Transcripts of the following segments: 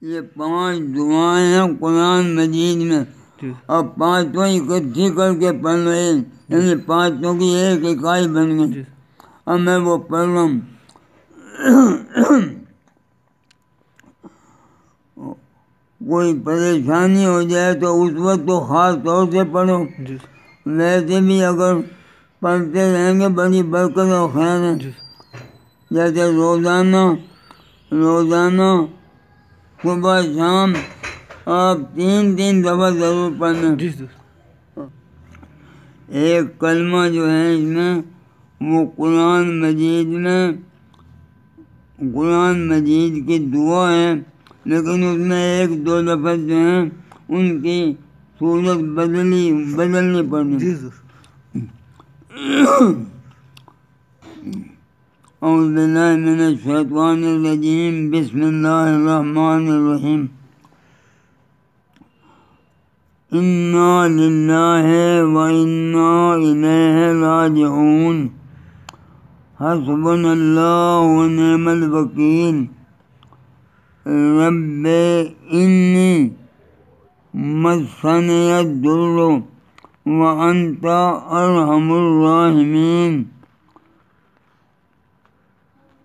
یہ 5 دعائیں ہیں قرآن مجید میں، اور 5 اکٹھی کر کے پڑھ رہے ہیں، یعنی 5 کی ایک اکائی بن گئی. اب میں وہ پڑھ رہا ہوں. کوئی پریشانی ہو جائے تو اس وقت تو خاص طور سے پڑھو، ویسے بھی اگر پڑھتے رہیں گے بڑی برکت اور خیر ہے. جیسے روزانہ صبح شام آپ 3 دفعہ ضرور پڑھنا. ایک کلمہ جو ہے اس میں وہ قرآن مجید کی دعا ہے، لیکن اس میں 1-2 لفظ جو ہیں ان کی صورت بدلنی پڑنی. اعوذ باللہ من الشیطان الرجیم، بسم اللہ الرحمن الرحیم. انا للہ و انا الیہ راجعون، حسبنا اللہ و نعم الوکیل. رب انی مسنی الضر وانت ارحم الراحمین.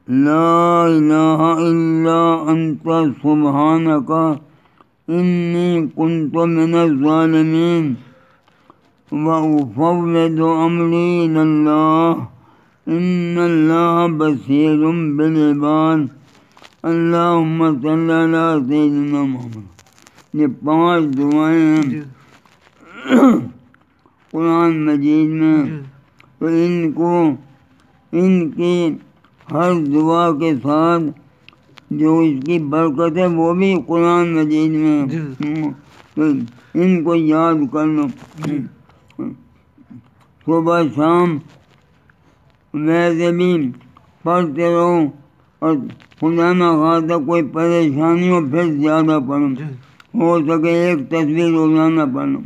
لا الہ الا انت سبحانک انی کنت من الظالمین. وأفوض امری الی اللہ ان اللہ بصیر بالعباد. اللہم صلی علی سیدنا محمد. یہ 5 دعائیں ہیں قرآن مجید میں، تو ان کی ہر دعا کے ساتھ جو اس کی برکت ہے وہ بھی قرآن مجید میں ہے. تو ان کو یاد کر لو، صبح شام ویسے بھی پڑھتے رہو، اور خدا نہ خواستہ کوئی پریشانی ہو پھر زیادہ پڑھو، ہو سکے 1 تصویر روزانہ پڑھو.